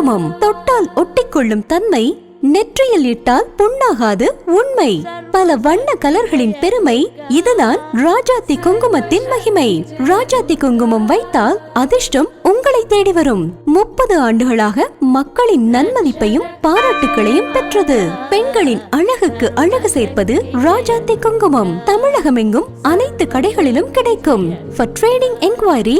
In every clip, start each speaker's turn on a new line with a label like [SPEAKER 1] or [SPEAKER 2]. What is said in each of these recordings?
[SPEAKER 1] குங்குமம் தொட்டால் ஒட்டிக்கொள்ளும் தன்மை, நெற்றியில் இட்டால் புண்ணாகாது உண்மை. பல வண்ண கலர்களின் பெருமை, இதுதான் ராஜாத்தி குங்குமத்தின் மகிமை. ராஜாத்தி குங்குமம் வைத்தால் அதிர்ஷ்டம் உங்களை தேடி வரும். 30 ஆண்டுகளாக மக்களின் நன்மதிப்பையும் பாராட்டுகளையும் பெற்றது. பெண்களின் அழகுக்கு அழகு சேர்ப்பது ராஜாத்தி குங்குமம். தமிழகமெங்கும் அனைத்து கடைகளிலும் கிடைக்கும். For trading enquiry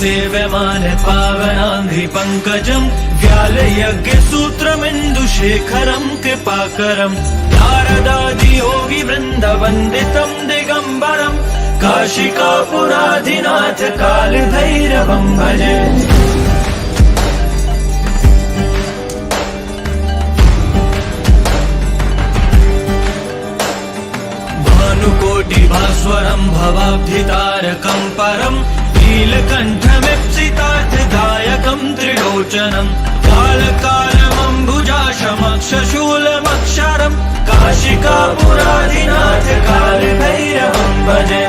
[SPEAKER 2] सेव्यमान पावनांघ्रि पंकजं व्यालयज्ञ सूत्रमिन्दुशेखरं कृपाकरं नारदादि योगी वृन्द वन्दितं दिगम्बरं काशिकापुराधिनाथ कालभैरवं भजे। भानुकोटि भास्वरं भवाब्धितारकं परं नीलकण्ठमिप्सितार्थदायकं त्रिलोचनं कालकालमम्बुजाशमक्षशूलमक्षरं काशिकापुराधिनाथ कालभैरवं भजे।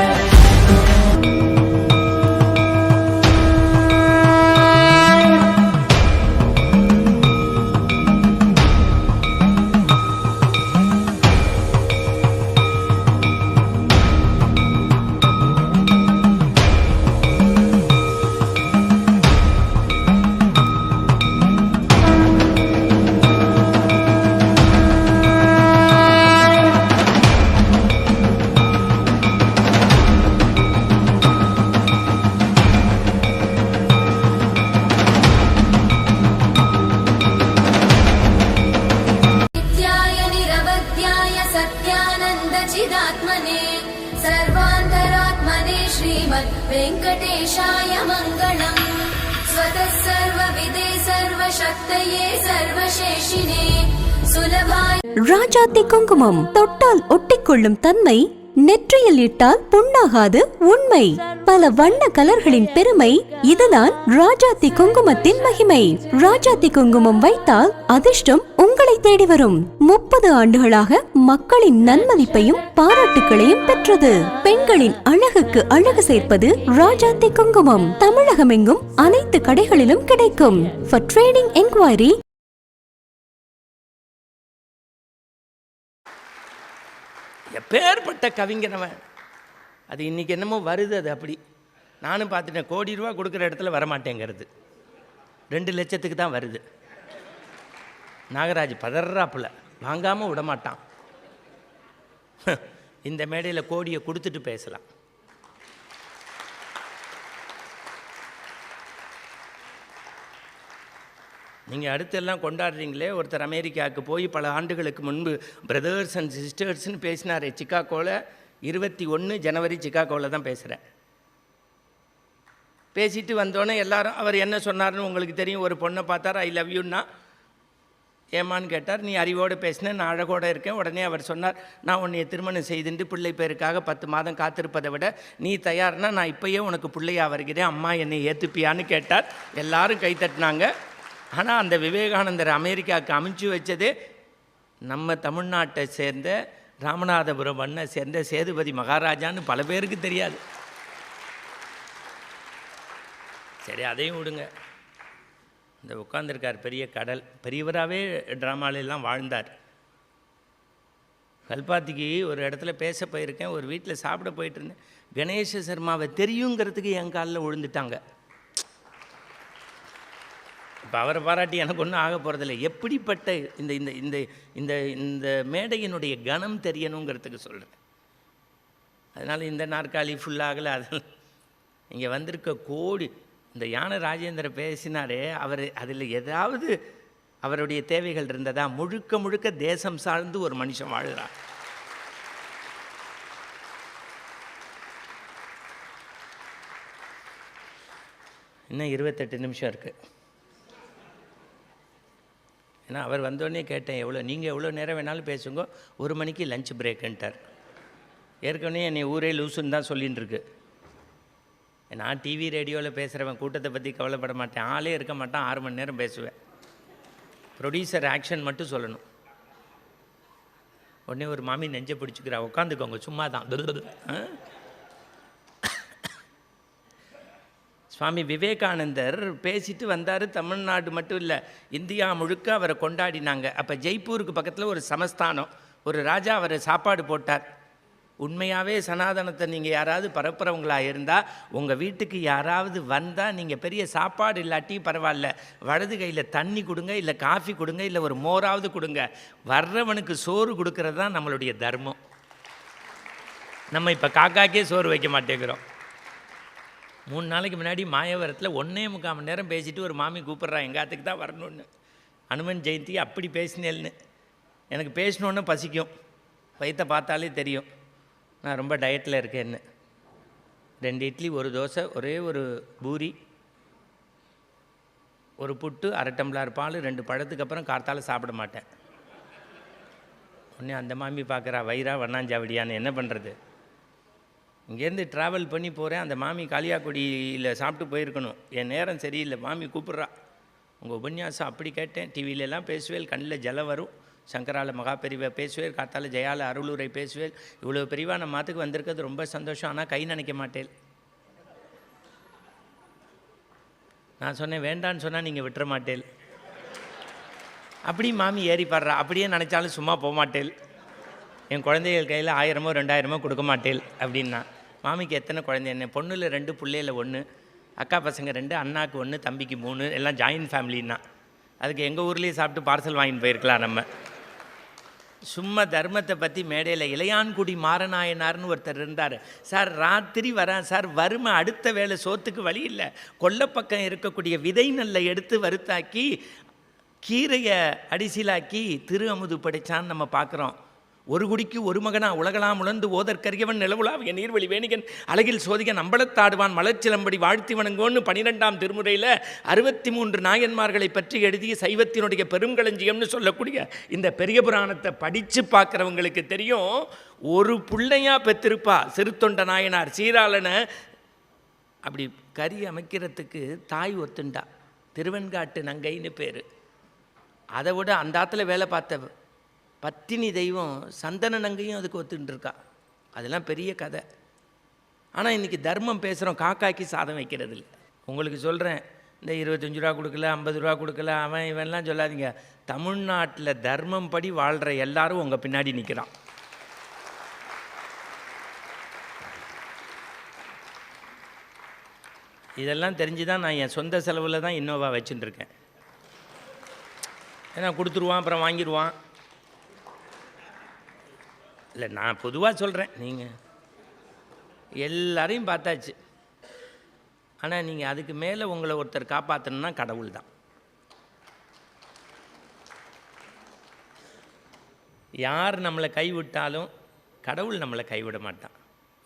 [SPEAKER 3] वेंकटेशाय मंगलम् स्वतः सर्वविदे सर्वशक्तये सर्वशेषिने सुलभाय।
[SPEAKER 1] ராஜாத்தி குங்குமம் தொட்டால் ஒட்டிக்கொள்ளும் தன்மை, நெற்றியில் இட்டால் புண்ணாகாது உண்மை. பல வண்ண கலர்களின் பெருமை, இதுதான் ராஜாத்தி குங்குமத்தின் மகிமை. ராஜாத்தி குங்குமம் வைத்தால் அதிர்ஷ்டம் உங்களை தேடி வரும். 30 ஆண்டுகளாக மக்களின் நன்மதிப்பையும் பாராட்டுகளையும் பெற்றது. பெண்களின் அழகுக்கு அழகு சேர்ப்பது ராஜாத்தி குங்குமம். தமிழகமெங்கும் அனைத்து கடைகளிலும் கிடைக்கும். For trading enquiry
[SPEAKER 4] எப்பேற்பட்ட கவிஞனவன். அது இன்றைக்கி என்னமோ வருது, அது அப்படி நானும் பார்த்துட்டேன். கோடி ரூபா கொடுக்குற இடத்துல வரமாட்டேங்கிறது, 2 லட்சத்துக்கு தான் வருது. நாகராஜ் பதறாப்புல வாங்காமல் விடமாட்டான். இந்த மேடையில் கோடியை கொடுத்துட்டு பேசலாம். நீங்கள் அடுத்தெல்லாம் கொண்டாடுறீங்களே, ஒருத்தர் அமெரிக்காவுக்கு போய் பல ஆண்டுகளுக்கு முன்பு பிரதர்ஸ் அண்ட் சிஸ்டர்ஸ்னு பேசினார். சிக்காகோவில் 21 ஜனவரி சிக்காகோவில் தான் பேசுகிறேன். பேசிட்டு வந்தோன்னே எல்லாரும் அவர் என்ன சொன்னார்னு உங்களுக்கு தெரியும். ஒரு பொண்ணை பார்த்தார், ஐ லவ் யூன்னா. ஏமான்னு கேட்டார். நீ அறிவோடு பேசினேன், நான் அழகோடு இருக்கேன். உடனே அவர் சொன்னார், நான் உன்னைய திருமணம் செய்துட்டு பிள்ளை பேருக்காக 10 மாதம் காத்திருப்பதை விட நீ தயார்னா நான் இப்போயே உனக்கு பிள்ளையா வருகிறேன், அம்மா என்னை ஏற்றுப்பியான்னு கேட்டார். எல்லாரும் கைத்தட்டினாங்க. ஆனால் அந்த விவேகானந்தர் அமெரிக்காவுக்கு அமுச்சு வச்சது நம்ம தமிழ்நாட்டை சேர்ந்த ராமநாதபுரம் மண்ணை சேர்ந்த சேதுபதி மகாராஜான்னு பல பேருக்கு தெரியாது. சரி, அதையும் விடுங்க. இந்த உட்கார்ந்துருக்கார் பெரிய கடல், பெரியவராகவே ட்ராமாலெல்லாம் வாழ்ந்தார். கல்பாத்திக்கு ஒரு இடத்துல பேச போயிருக்கேன், ஒரு வீட்டில் சாப்பிட போயிட்டு இருந்தேன். கணேச சர்மாவை தெரியுங்கிறதுக்கு என் காலில் விழுந்துட்டாங்க. இப்போ அவரை பாராட்டி எனக்கு ஒன்றும் ஆக போகிறதில்ல. எப்படிப்பட்ட இந்த இந்த இந்த இந்த இந்த மேடையினுடைய கணம் தெரியணுங்கிறதுக்கு சொல்கிறேன். அதனால் இந்த நாற்காலி ஃபுல்லாகலை. அதில் இங்கே வந்திருக்க கோடி, இந்த யானை ராஜேந்திர பேசினாரே, அவர் அதில் ஏதாவது அவருடைய தேவைகள் இருந்ததா? முழுக்க முழுக்க தேசம் சார்ந்து ஒரு மனுஷன் வாழ்கிறார். இன்னும் 28 நிமிஷம் இருக்குது. ஏன்னா அவர் வந்தோடனே கேட்டேன், நீங்கள் எவ்வளோ நேரம் வேணாலும் பேசுங்க, 1 மணிக்கு லஞ்ச் பிரேக்குன்ட்டார். ஏற்கனவே என்னை ஊரே லூசுன்னு தான் சொல்லின்னு இருக்கு. நான் டிவி ரேடியோவில் பேசுகிறவன், கூட்டத்தை பற்றி கவலைப்பட மாட்டேன், ஆளே இருக்க மாட்டான், 6 மணி நேரம் பேசுவேன். ப்ரொடியூசர் ஆக்ஷன் மட்டும் சொல்லணும். உடனே ஒரு மாமி நெஞ்சை பிடிச்சிக்கிறா, உட்காந்துக்கோங்க சும்மா தான். சுவாமி விவேகானந்தர் பேசிட்டு வந்தார். தமிழ்நாடு மட்டும் இல்லை, இந்தியா முழுக்க அவரை கொண்டாடினாங்க. அப்போ ஜெய்ப்பூருக்கு பக்கத்தில் ஒரு சமஸ்தானம், ஒரு ராஜா அவரை சாப்பாடு போட்டார். உண்மையாகவே சனாதனத்தை நீங்கள் யாராவது பரப்புறவங்களாக இருந்தால், உங்கள் வீட்டுக்கு யாராவது வந்தால் நீங்கள் பெரிய சாப்பாடு இல்லாட்டி பரவாயில்ல, வலது கையில் தண்ணி கொடுங்க, இல்லை காஃபி கொடுங்க, இல்லை ஒரு மோராவது கொடுங்க. வர்றவனுக்கு சோறு கொடுக்கறது தான் நம்மளுடைய தர்மம். நம்ம இப்போ காக்காக்கே சோறு வைக்க மாட்டேங்கிறோம். 3 நாளைக்கு முன்னாடி மாயவரத்தில் 1.25 மணி நேரம் பேசிட்டு ஒரு மாமி கூப்பிட்றான், எங்காத்துக்கு தான் வரணுன்னு. அனுமன் ஜெயந்தி அப்படி பேசினேன்னு. எனக்கு பேசணுன்னு பசிக்கும், வயிற்றை பார்த்தாலே தெரியும் நான் ரொம்ப டயட்டில் இருக்கேன்னு. 2 இட்லி, 1 தோசை, ஒரே ஒரு பூரி, ஒரு புட்டு, 1/2 டம்ளர் பால், 2 பழத்துக்கு அப்புறம் கார்த்தால சாப்பிட மாட்டேன். உடனே அந்த மாமி பார்க்குறா, வயிறா வண்ணாஞ்சாவடியான்னு. என்ன பண்ணுறது? இங்கேருந்து ட்ராவல் பண்ணி போகிறேன். அந்த மாமி காளியாக்குடியில் சாப்பிட்டு போயிருக்கணும். என் நேரம் சரியில்லை. மாமி கூப்பிட்றா, உங்கள் உபன்யாசம் அப்படி கேட்டேன், டிவிலெலாம் பேசுவேல், கண்ணில் ஜலம் வரும், சங்கரால மகா பெரிவை பேசுவேல், காத்தால ஜெயால அருளுரை பேசுவேல், இவ்வளோ பெரிவா நம்ம மாத்துக்கு வந்திருக்கிறது ரொம்ப சந்தோஷம், ஆனால் கை நினைக்க மாட்டேன். நான் சொன்னேன், வேண்டான்னு சொன்னால் நீங்கள் விட்டுற மாட்டேன். அப்படி மாமி ஏறி பாடுறா, அப்படியே நினச்சாலும் சும்மா போக மாட்டேன். என் குழந்தைகள் கையில் 1000மோ 2000மோ கொடுக்க மாட்டேன் அப்படின்னா. மாமிக்கு எத்தனை குழந்தை? என்ன பொண்ணுல 2, பிள்ளையில் 1, அக்கா பசங்க 2, அண்ணாக்கு 1, தம்பிக்கு 3, எல்லாம் ஜாயின்ட் ஃபேமிலின்னா. அதுக்கு எங்கள் ஊர்லேயே சாப்பிட்டு பார்சல் வாங்கிட்டு போயிருக்கலாம் நம்ம. சும்மா தர்மத்தை பற்றி மேடையில் இளையான்குடி மாரநாயனார்னு ஒருத்தர் இருந்தார். சார் ராத்திரி வரேன் சார், வறுமை அடுத்த வேளை சோத்துக்கு வழி இல்லை, கொல்லப்பக்கம் இருக்கக்கூடிய விதை நெல்லை எடுத்து வறுத்தாக்கி கீரையை அடிசிலாக்கி திரு அமுது படைச்சான்னு நம்ம பார்க்குறோம். ஒரு குடிக்கு ஒரு மகனா உலகலாம் உழந்து ஓதற்கரியவன் நிலவுலாவிய நீர்வழி வேணிகன் அழகில் சோதிகன் அம்பலத்தாடுவான் மலர்ச்சிலம்படி வாழ்த்தி வணங்கோன்னு 12ஆம் திருமுறையில் 63 நாயன்மார்களை பற்றி எழுதிய சைவத்தினுடைய பெருங்களஞ்சியம்னு சொல்லக்கூடிய இந்த பெரிய புராணத்தை படித்து பார்க்குறவங்களுக்கு தெரியும். ஒரு பிள்ளையா பெற்றிருப்பா சிறுத்தொண்ட நாயனார். சீராளனை அப்படி கறி அமைக்கிறதுக்கு தாய் ஒத்துண்டா, திருவெண்காட்டு நங்கைன்னு பேர். அதை விட அந்த ஆற்றுல வேலை பார்த்த பத்தினி தெய்வம் சந்தன நங்கையும் அதுக்கு ஒத்துக்கிட்டு இருக்கா. அதெல்லாம் பெரிய கதை. ஆனால் இன்றைக்கி தர்மம் பேசுகிறோம், காக்காய்க்கு சாதம் வைக்கிறது இல்லை. உங்களுக்கு சொல்கிறேன், இந்த 25 ரூபா கொடுக்கல, 50 ரூபா கொடுக்கல, அவன் இவன்லாம் சொல்லாதீங்க. தமிழ்நாட்டில் தர்மம் படி வாழ்கிற எல்லாரும் உங்கள் பின்னாடி நிற்கிறான். இதெல்லாம் தெரிஞ்சு தான் நான் என் சொந்த செலவில் தான் இன்னோவா வச்சுட்டுருக்கேன். ஏன்னா கொடுத்துருவான், அப்புறம் வாங்கிடுவான். இல்லை, நான் பொதுவாக சொல்கிறேன், நீங்கள் எல்லாரையும் பார்த்தாச்சு. ஆனால் நீங்கள் அதுக்கு மேலே உங்களை ஒருத்தர் காப்பாற்றணுன்னா கடவுள் தான். யார் நம்மளை கைவிட்டாலும் கடவுள் நம்மளை கைவிட மாட்டான்.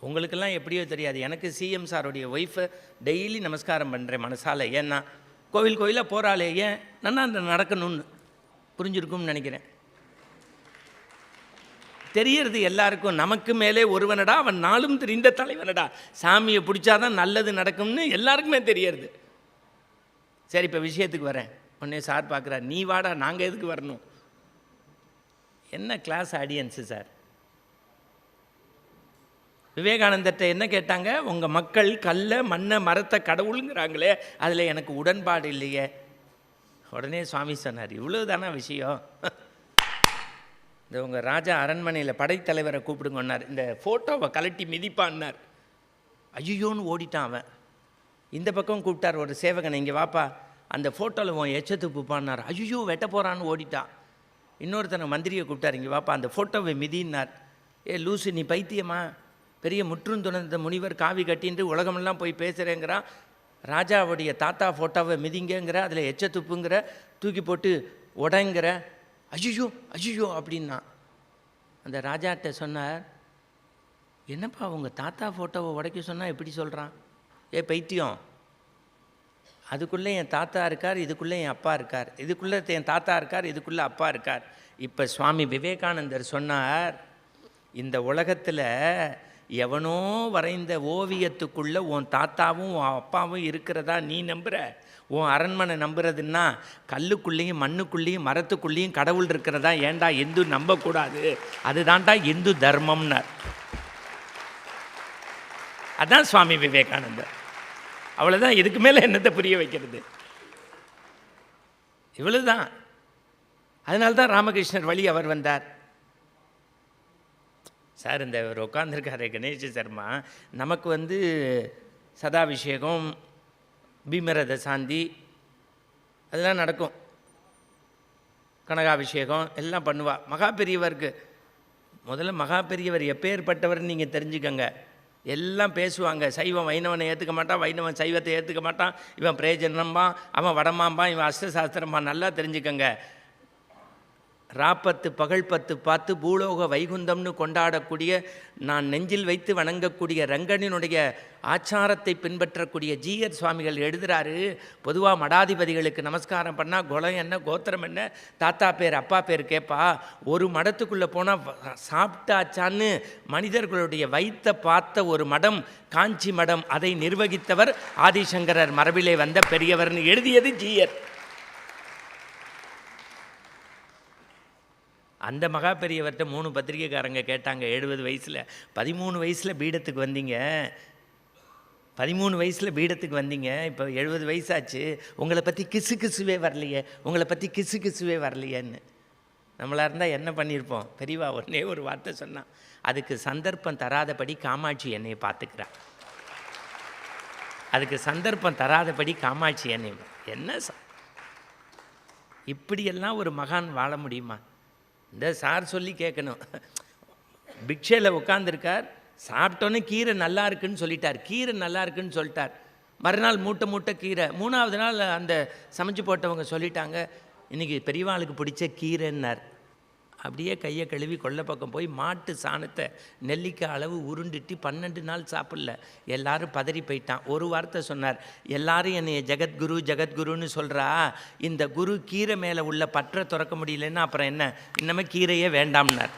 [SPEAKER 4] உங்களுக்கெல்லாம் எப்படியோ தெரியாது. எனக்கு சிஎம் சாருடைய ஒய்ஃபை டெய்லி நமஸ்காரம் பண்ணுறேன் மனசால். ஏன்னா கோவிலாக போகிறாளே, ஏன் நான் அந்த நடக்கணும்னு புரிஞ்சிருக்கும்னு நினைக்கிறேன். தெரியறது எல்லாருக்கும், நமக்கு மேலே ஒருவனடா அவன் நாளும் தெரிந்த தலைவனடா, சாமியை பிடிச்சாதான் நல்லது நடக்கும்னு எல்லாருக்குமே தெரியறது. சரி, இப்போ விஷயத்துக்கு வரேன். உடனே சார் பார்க்குறார், நீ வாடா, நாங்கள் எதுக்கு வரணும்? என்ன கிளாஸ் ஆடியன்ஸு சார். விவேகானந்தர்கிட்ட என்ன கேட்டாங்க? உங்கள் மக்கள் கல்லை மண்ணை மரத்தை கடவுளுங்கிறாங்களே, அதில் எனக்கு உடன்பாடு இல்லையே. உடனே சுவாமி சொன்னார், இவ்வளோ தானே விஷயம். இந்த உங்கள் ராஜா அரண்மனையில் படைத்தலைவரை கூப்பிடுங்கன்னார். இந்த ஃபோட்டோவை கலட்டி மிதிப்பான்னார். ஐயோன்னு ஓடிட்டான் அவன். இந்த பக்கம் கூப்பிட்டார் ஒரு சேவகனை, இங்கே வாப்பா, அந்த ஃபோட்டோவில் உன் எச்சத்து பூப்பான்னார். ஐயோ வெட்ட போகிறான்னு ஓடிட்டான். இன்னொருத்தனை மந்திரியை கூப்பிட்டார், இங்கே வாப்பா, அந்த ஃபோட்டோவை மிதின்னார். ஏ லூசு, நீ பைத்தியமா? பெரிய முற்றுந்துணர்ந்த முனிவர் காவி கட்டின்ட்டு உலகமெல்லாம் போய் பேசுகிறேங்கிறான். ராஜாவுடைய தாத்தா ஃபோட்டோவை மிதிங்கிற, அதில் எச்சத்துப்புங்கிற, தூக்கி போட்டு உடங்கிற. ஐயோ ஐயோ அப்படின்னா அந்த ராஜாட்ட சொன்னார், என்னப்பா உங்கள் தாத்தா ஃபோட்டோவை உடைக்க சொன்னால் எப்படி சொல்கிறான்? ஏ பைத்தியம், அதுக்குள்ளே என் தாத்தா இருக்கார், இதுக்குள்ளே என் அப்பா இருக்கார், இதுக்குள்ளே என் தாத்தா இருக்கார், இதுக்குள்ளே அப்பா இருக்கார். இப்போ சுவாமி விவேகானந்தர் சொன்னார், இந்த உலகத்தில் எவனோ வரைந்த ஓவியத்துக்குள்ளே உன் தாத்தாவும் உன் அப்பாவும் இருக்கிறதா நீ நம்புகிற? உன் அரண்மனை நம்புறதுன்னா கல்லுக்குள்ளேயும் மண்ணுக்குள்ளேயும் மரத்துக்குள்ளேயும் கடவுள் இருக்கிறதா ஏன்டா இந்து நம்பக்கூடாது, அதுதான்டா இந்து தர்மம்னார். அதான் சுவாமி விவேகானந்தர். அவ்வளோதான், இதுக்கு மேலே என்னத்தை புரிய வைக்கிறது, இவ்வளவுதான். அதனால்தான் ராமகிருஷ்ணர் வழி அவர் வந்தார். சார் இந்த ஒரு உட்காந்துருக்காரு கணேஷ் சர்மா, நமக்கு சதாபிஷேகம் பீமரத சாந்தி அதெல்லாம் நடக்கும், கனகாபிஷேகம் எல்லாம் பண்ணுவா. மகா பெரியவருக்கு முதல்ல மகா பெரியவர் எப்பேற்பட்டவர்னு நீங்கள் தெரிஞ்சுக்கங்க. எல்லாம் பேசுவாங்க, சைவம் வைணவனை ஏற்றுக்க மாட்டான், வைணவன் சைவத்தை ஏற்றுக்க மாட்டான், இவன் பிரயோஜனம்பா, அவன் வடமாம்பான், இவன் அஷ்டசாஸ்திரம்பா. நல்லா தெரிஞ்சுக்கங்க. ராப்பத்து பகல் பத்து பார்த்து பூலோக வைகுந்தம்னு கொண்டாடக்கூடிய, நான் நெஞ்சில் வைத்து வணங்கக்கூடிய ரங்கனினுடைய ஆச்சாரத்தை பின்பற்றக்கூடிய ஜீயர் சுவாமிகள் எழுதுகிறாரு, பொதுவாக மடாதிபதிகளுக்கு நமஸ்காரம் பண்ணால் குலம் என்ன கோத்திரம் என்ன தாத்தா பேர் அப்பா பேர் கேட்பா. ஒரு மடத்துக்குள்ளே போனால் சாப்பிட்டாச்சான்னு மனிதர்களுடைய வயிற்றை பார்த்த ஒரு மடம் காஞ்சி மடம். அதை நிர்வகித்தவர் ஆதிசங்கரர் மரபிலே வந்த பெரியவர்னு எழுதியது ஜீயர். அந்த மகா பெரியவர்கிட்ட 3 பத்திரிகைக்காரங்க கேட்டாங்க, 70 வயசில் 13 வயசில் பீடத்துக்கு வந்தீங்க, 13 வயசில் பீடத்துக்கு வந்தீங்க, இப்போ 70 வயசாச்சு, உங்களை பற்றி கிசு கிசுவே வரலையே, உங்களை பற்றி கிசு கிசுவே வரலையேன்னு. நம்மளாக இருந்தால் என்ன பண்ணியிருப்போம்? பெரியவா ஒன்றே ஒரு வார்த்தை சொன்னான், அதுக்கு சந்தர்ப்பம் தராதபடி காமாட்சி என்னை பார்த்துக்கிறான். அதுக்கு சந்தர்ப்பம் தராதபடி காமாட்சி என்னை என்ன இப்படியெல்லாம் ஒரு மகான் வாழ முடியுமா? இந்த சார் சொல்லி கேட்கணும். பிக்ஷையில் உட்காந்துருக்கார், சாப்பிட்டோன்னே கீரை நல்லா இருக்குன்னு சொல்லிட்டார், கீரை நல்லா இருக்குன்னு சொல்லிட்டார். மறுநாள் மூட்டை மூட்டை கீரை. 3ஆவது நாள் அந்த சமைச்சு போட்டவங்க சொல்லிட்டாங்க, இன்றைக்கி பெரியவாளுக்கு பிடிச்ச கீரைன்னார். அப்படியே கையை கழுவி கொல்லை பக்கம் போய் மாட்டு சாணத்தை நெல்லிக்காய் அளவு உருண்டுட்டு 12 நாள் சாப்பிடல. எல்லாரும் பதறி போயிட்டான். ஒரு வார்த்தை சொன்னார், எல்லாரும் என்னை ஜெகத்குரு ஜெகத்குருன்னு சொல்கிறா, இந்த குரு கீரை மேலே உள்ள பற்றை திறக்க முடியலன்னா அப்புறம் என்ன, இன்னமே கீரையே வேண்டாம்னார்.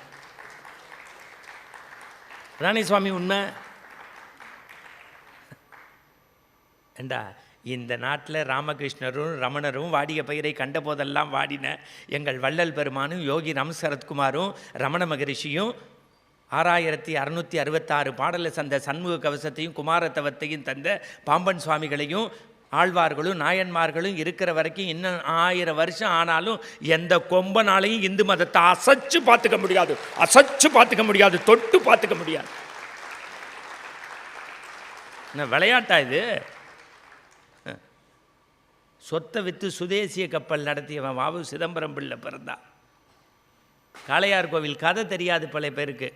[SPEAKER 4] ராணி சுவாமி உண்மை ஏண்டா, இந்த நாட்டில் ராமகிருஷ்ணரும் ரமணரும் வாடிய பயிரை கண்ட போதெல்லாம் வாடின எங்கள் வள்ளல் பெருமானும் யோகி ராம் சரத்குமாரும் ரமண மகரிஷியும் 6666 பாடலை சந்த சண்முக கவசத்தையும் குமாரத்தவத்தையும் தந்த பாம்பன் சுவாமிகளையும் ஆழ்வார்களும் நாயன்மார்களும் இருக்கிற வரைக்கும் இன்னும் 1000 வருஷம் ஆனாலும் எந்த கொம்பனாலையும் இந்து மதத்தை அசைச்சு பார்த்துக்க முடியாது, அசைச்சு பார்த்துக்க முடியாது, தொட்டு பார்த்துக்க முடியாது. என்ன விளையாட்டா இது? சொத்தை விற்று சுதேசிய கப்பல் நடத்தியவன் வாவு சிதம்பரம் பிள்ளை பிறந்தான். காளையார் கோவில் கதை தெரியாது பல பேருக்கு.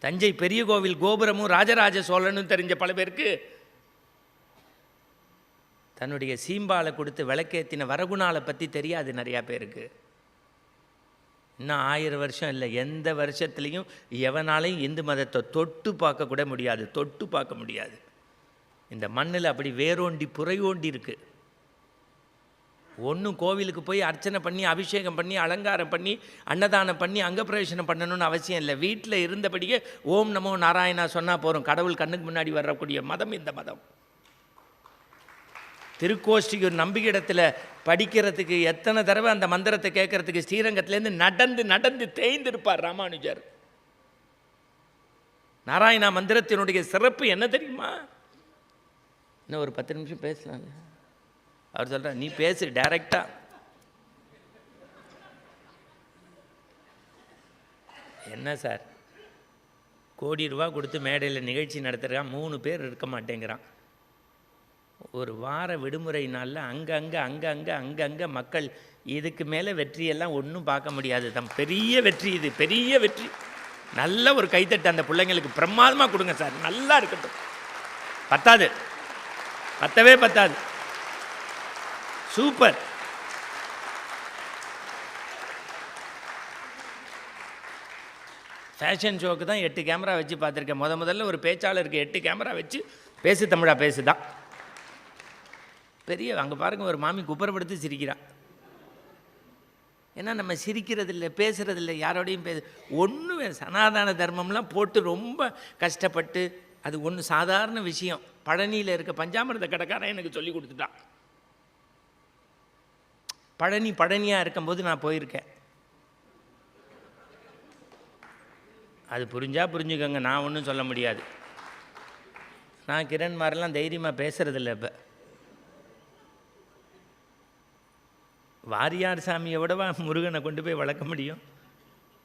[SPEAKER 4] தஞ்சை பெரிய கோவில் கோபுரமும் ராஜராஜ சோழனும் தெரிஞ்ச பல பேருக்கு. தன்னுடைய சீம்பாலை கொடுத்து விளக்கேற்றின வரகுணாலை பற்றி தெரியாது நிறையா பேருக்கு. இன்னும் 1000 வருஷம் இல்லை, எந்த வருஷத்துலேயும் எவனாலையும் இந்து மதத்தை தொட்டு பார்க்க கூட முடியாது, தொட்டு பார்க்க முடியாது. இந்த மண்ணில் அப்படி வேரோண்டி புறையோண்டி இருக்குது. ஒன்றும் கோவிலுக்கு போய் அர்ச்சனை பண்ணி அபிஷேகம் பண்ணி அலங்காரம் பண்ணி அன்னதானம் பண்ணி அங்கப்பிரவேசனம் பண்ணணும்னு அவசியம் இல்லை. வீட்டில் இருந்தபடியே ஓம் நமோ நாராயணா சொன்னால் போகிறோம். கடவுள் கண்ணுக்கு முன்னாடி வரக்கூடிய மதம் இந்த மதம். திருக்கோஷ்டியூர் நம்பிக்கையிடத்தில் படிக்கிறதுக்கு எத்தனை தடவை அந்த மந்திரத்தை கேட்கறதுக்கு ஸ்ரீரங்கத்திலேருந்து நடந்து நடந்து தேய்ந்திருப்பார் ராமானுஜர். நாராயணா மந்திரத்தினுடைய சிறப்பு என்ன தெரியுமா? இன்னும் ஒரு 10 நிமிஷம் பேசலாம்ல. அவர் சொல்கிறார், நீ பேசு டைரக்டாக. என்ன சார், கோடி ரூபா கொடுத்து மேடையில் நிகழ்ச்சி நடத்துகிறான், 3 பேர் இருக்க மாட்டேங்கிறான். ஒரு வார விடுமுறை நாளில் அங்கங்கே மக்கள். இதுக்கு மேலே வெற்றியெல்லாம் ஒன்றும் பார்க்க முடியாது. பெரிய வெற்றி இது, பெரிய வெற்றி. நல்ல ஒரு கைத்தட்டு அந்த பிள்ளைங்களுக்கு பிரமாதமாக கொடுங்க சார், நல்லா இருக்கட்டும். பத்தாது, பத்தவே பத்தாது. சூப்பர். ஃபேஷன் ஷோக்கு தான் 8 கேமரா வச்சு பார்த்துருக்கேன். முதல்ல ஒரு பேச்சாளருக்கு 8 கேமரா வச்சு பேசு தமிழா பேசுதான் பெரிய. அங்கே பாருங்கள், ஒரு மாமி குப்புறப்படுத்தி சிரிக்கிறான். ஏன்னா நம்ம சிரிக்கிறதில்லை, பேசுகிறதில்லை, யாரோடையும் ஒன்றும் சனாதன தர்மம்லாம் போட்டு ரொம்ப கஷ்டப்பட்டு அது ஒன்று சாதாரண விஷயம். பழனியில் இருக்க பஞ்சாமிர்த கடைக்காரன் எனக்கு சொல்லி கொடுத்துட்டான். பழனியாக இருக்கும்போது நான் போயிருக்கேன். அது புரிஞ்சுக்கோங்க, நான் ஒன்றும் சொல்ல முடியாது. நான் கிரண் மாதிரிலாம் தைரியமாக பேசுகிறதில்ல. இப்போ வாரியார் சாமியை விடவா முருகனை கொண்டு போய் வளர்க்க முடியும்?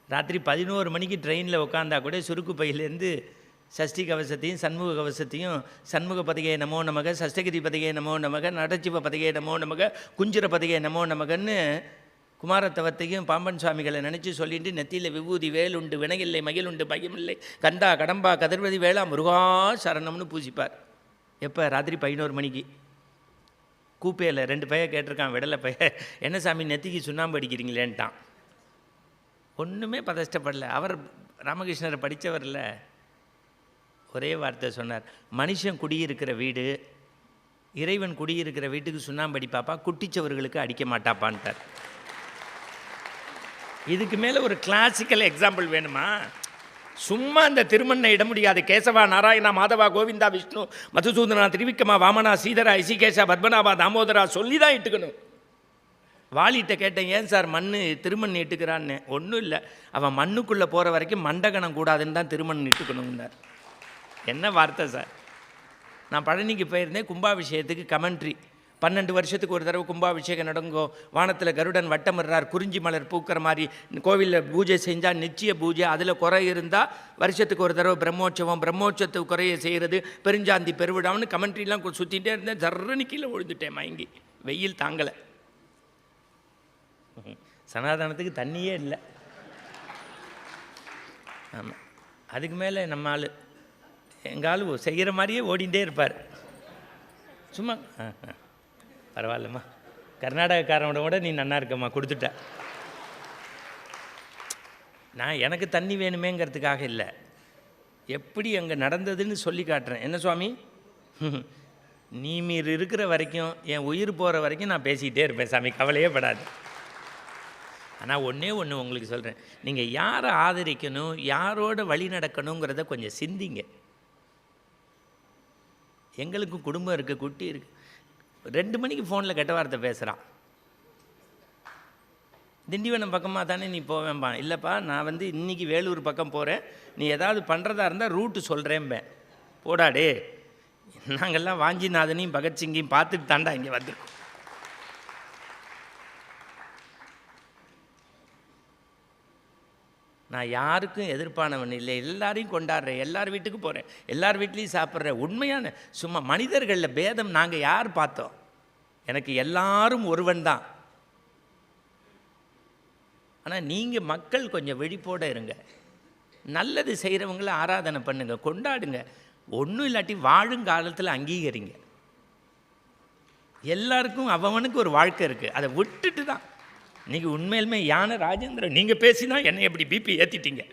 [SPEAKER 4] ராத்திரி 11 மணிக்கு ட்ரெயினில் உட்காந்தா கூட சுருக்கு பையிலேருந்து சஷ்டி கவசத்தையும் சண்முக கவசத்தையும், சண்முக பதகையை நமோ நமக, சஷ்டகிரி பதகையை நமோ நமக, நடச்சிவ பதகையை நமோ நமக, குஞ்சிர பதகையை நமோ நமகன்னு குமாரத்தவத்தையும் பாம்பன் சுவாமிகளை நினச்சி சொல்லிட்டு நெத்தியில் விபூதி வேலுண்டு வினையில்லை மகிழுண்டு பயமில்லை கந்தா கடம்பா கதிர்வதி வேளா முருகா சரணம்னு பூசிப்பார். எப்போ? ராத்திரி 11 மணிக்கு. கூப்பையில் 2 பையன் கேட்டிருக்கான், விடலை பையன், என்ன சாமி நெத்திக்கு சுண்ணாம்பு அடிக்கிறீங்களேன்ட்டான். ஒன்றுமே பதஷ்டப்படல. அவர் ராமகிருஷ்ணரை படித்தவரில் ஒரே வார்த்தை சொன்னார், மனுஷன் குடியிருக்கிற வீடு, இறைவன் குடியிருக்கிற வீட்டுக்கு சுண்ணாம்பு அடிப்பாப்பா, குட்டிச்சவர்களுக்கு அடிக்க மாட்டாப்பான்ட்டார். இதுக்கு மேலே ஒரு கிளாசிக்கல் எக்ஸாம்பிள் வேணுமா? சும்மா அந்த திருமண்ணை இட முடியாது. கேசவா நாராயணா மாதவா கோவிந்தா விஷ்ணு மதுசூதனா திரிவிக்ரமா வாமனா சீதரா இசிகேஷா பத்மநாபா தாமோதரா சொல்லி தான் இட்டுக்கணும். வாலிகிட்ட கேட்டேன், ஏன் சார் திருமண் இட்டுக்கிறான்னு. ஒன்றும் இல்லை, அவன் மண்ணுக்குள்ளே போகிற வரைக்கும் மண்டகணம் கூடாதுன்னு தான் திருமண் இட்டுக்கணும்னார். என்ன வார்த்தை சார்! நான் பழனிக்கு போயிருந்தேன், கும்பாபிஷேகத்துக்கு கமெண்ட்ரி. 12 வருஷத்துக்கு ஒரு தடவை கும்பாபிஷேகம் நடங்கோ, வானத்தில் கருடன் வட்டமிடுறார், குறிஞ்சி மலர் பூக்கிற மாதிரி கோவிலில் பூஜை செஞ்சால் நிச்சய பூஜை, அதில் குறை இருந்தால் வருஷத்துக்கு ஒரு தடவை பிரம்மோற்சவம், பிரம்மோற்சவத்துக்கு குறைய செய்கிறது, பெருஞ்சாந்தி பெருவிழான்னு கமெண்ட்ரிலாம் சுற்றிகிட்டே இருந்தேன். ஜர்றனு கீழே விழுந்துட்டேன் மயங்கி. வெயில் தாங்கலை. சனாதனத்துக்கு தண்ணியே இல்லை. ஆமாம், அதுக்கு மேலே நம்ம ஆள் எங்கள் ஆள் செய்கிற மாதிரியே ஓடிகிட்டே இருப்பார். சும்மா பரவாயில்லம்மா, கர்நாடகக்காரனோட கூட நீ நன்னா இருக்கம்மா, கொடுத்துட்ட. நான் எனக்கு தண்ணி வேணுமேங்கிறதுக்காக இல்லை, எப்படி அங்கே நடந்ததுன்னு சொல்லி காட்டுறேன். என்ன சுவாமி, நீ மீர் இருக்கிற வரைக்கும், என் உயிர் போகிற வரைக்கும் நான் பேசிக்கிட்டே இருப்பேன் சாமி, கவலையே படாது. ஆனால் ஒன்றே ஒன்று உங்களுக்கு சொல்கிறேன், நீங்கள் யாரை ஆதரிக்கணும், யாரோட வழி நடக்கணுங்கிறத கொஞ்சம் சிந்திங்க. எங்களுக்கும் குடும்பம் இருக்குது, குட்டி இருக்குது. 2 மணிக்கு ஃபோனில் கெட்ட வார்த்தை பேசுகிறான். திண்டிவனம் பக்கமாக தானே நீ போவேன்பா. இல்லைப்பா, நான் இன்றைக்கி வேலூர் பக்கம் போகிறேன், நீ ஏதாவது பண்ணுறதா இருந்தால் ரூட்டு சொல்கிறேன்பேன். போடாடே, நாங்கள்லாம் வாஞ்சிநாதனையும் பகத்சிங்கையும் பார்த்துட்டு தாண்டா இங்கே வந்துருக்கோம். நான் யாருக்கும் எதிர்ப்பானவன் இல்லை, எல்லாரையும் கொண்டாடுறேன், எல்லார் வீட்டுக்கு போகிறேன், எல்லார் வீட்லேயும் சாப்பிட்றேன். உண்மையான சும்மா மனிதர்களில் பேதம் நாங்கள் யார் பார்த்தோம்? எனக்கு எல்லாரும் ஒருவன் தான். ஆனால் நீங்கள் மக்கள் கொஞ்சம் விழிப்போடு இருங்க, நல்லது செய்கிறவங்கள ஆராதனை பண்ணுங்க, கொண்டாடுங்க. ஒன்றும் இல்லாட்டி வாழுங்காலத்தில் அங்கீகரிங்க. எல்லாருக்கும் அவனுக்கு ஒரு வாழ்க்கை இருக்குது, அதை விட்டுட்டு தான். இன்றைக்கி உண்மையிலுமே யானை ராஜேந்திரன் நீங்கள் பேசினா என்னை எப்படி பிபி ஏற்றிட்டீங்க,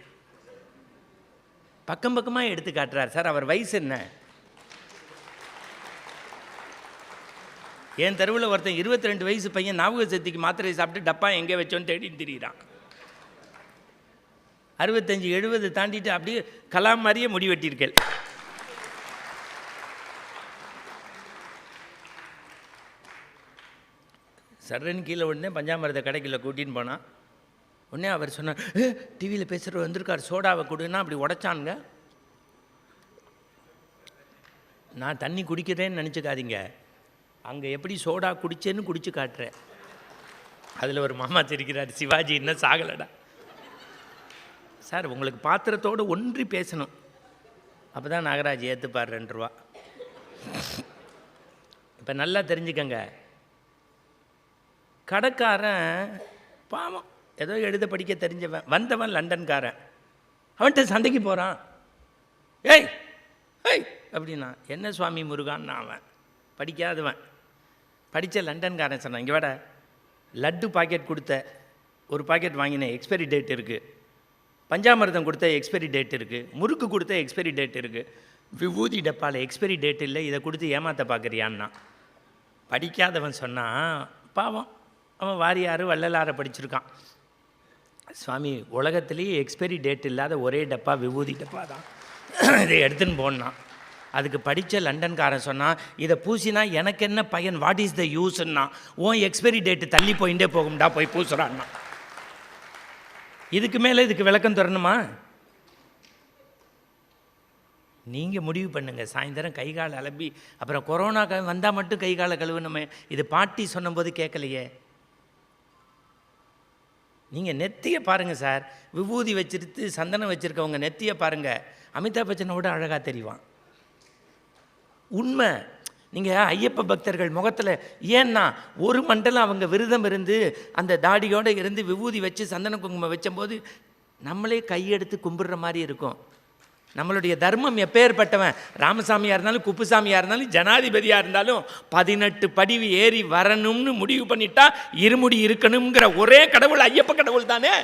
[SPEAKER 4] பக்கம் பக்கமாக எடுத்து காட்டுறார். சார், அவர் வயசு என்ன? என் தெருவில் ஒருத்தன் 22 வயசு பையன் ஞாபக சக்திக்கு மாத்திரை சாப்பிட்டு டப்பா எங்கே வச்சோன்னு தேடின்னு திரிகிறான். 65 70 தாண்டிட்டு அப்படியே கலாம் மாதிரியே முடி வெட்டியிருக்கேன். சர்றன்னு கீழே உடனே பஞ்சாமிரத கடைக்குள்ள கூட்டின்னு போனான். உடனே அவர் சொன்னார், டிவியில் பேசுகிற வந்திருக்கார், சோடாவை கொடுன்னா அப்படி உடைச்சானுங்க. நான் தண்ணி குடிக்கிறேன்னு நினச்சிக்காதீங்க, அங்கே எப்படி சோடா குடிச்சேன்னு குடிச்சு காட்டுறேன். அதில் ஒரு மாமா சிரிக்கிறார், சிவாஜி இன்னும் சாகலடா. சார், உங்களுக்கு பாத்திரத்தோடு ஒன்றி பேசணும், அப்போ தான் நாகராஜ் ஏற்றுப்பார் 2 ரூபா. இப்போ நல்லா தெரிஞ்சுக்கங்க, கடைக்காரன் பாவம் ஏதோ எழுத படிக்க தெரிஞ்சவன், வந்தவன் லண்டன்காரன், அவன்கிட்ட சண்டைக்கு போகிறான். ஏய் ஏய் அப்படின்னா, என்ன சுவாமி முருகான்னு அவன் படிக்காதவன். படித்த லண்டன்காரன் சொன்னான், இங்கே வாடா, லட்டு பாக்கெட் கொடுத்த, ஒரு பாக்கெட் வாங்கினேன், எக்ஸ்பைரி டேட் இருக்குது. பஞ்சாமிர்தம் கொடுத்த எக்ஸ்பைரி டேட் இருக்குது. முறுக்கு கொடுத்த எக்ஸ்பைரி டேட் இருக்குது. விபூதி டப்பாவில் எக்ஸ்பைரி டேட் இல்லை, இதை கொடுத்து ஏமாற்ற பார்க்குறியான்னா. படிக்காதவன் சொன்னான், பாவம் அவன் வாரியார் வள்ளலாரை படிச்சிருக்கான். சுவாமி, உலகத்துலேயே எக்ஸ்பைரி டேட் இல்லாத ஒரே டப்பா விபூதி டப்பா தான், இதை எடுத்துன்னு போனான். அதுக்கு படித்த லண்டன்காரன் சொன்னான், இதை பூசினா எனக்கு என்ன பயன், வாட் இஸ் த யூஸ்ன்னா, ஓன் எக்ஸ்பைரி டேட்டு தள்ளி போயிட்டே போகும்டா, போய் பூசுறான்னா. இதுக்கு மேலே இதுக்கு விளக்கம் தரணுமா? நீங்கள் முடிவு பண்ணுங்கள். சாயந்தரம் கை காலை அலம்பி அப்புறம் கொரோனா வந்தால் மட்டும் கை காலை கழுவுணுமே, இது பாட்டி சொன்னபோது கேட்கலையே. நீங்கள் நெத்தியை பாருங்கள் சார், விபூதி வச்சுருத்து சந்தனம் வச்சுருக்கவங்க நெத்தியை பாருங்கள், அமிதாப் பச்சனோட அழகாக தெரிவான். உண்மை. நீங்கள் ஐயப்ப பக்தர்கள் முகத்தில், ஏன்னா ஒரு மண்டலம் அவங்க விரதம் இருந்து அந்த தாடியோடு இருந்து விபூதி வச்சு சந்தன குங்குமம் வச்சும்போது நம்மளே கையெடுத்து கும்பிடுற மாதிரி இருக்கும். நம்மளுடைய தர்மம் எப்பேற்பட்டவன், ராமசாமியாக இருந்தாலும் குப்புசாமியாக இருந்தாலும் ஜனாதிபதியாக இருந்தாலும் 18 படிவு ஏறி வரணும்னு முடிவு பண்ணிட்டா இருமுடி இருக்கணுங்கிற ஒரே கடவுள் ஐயப்ப கடவுள் தானே.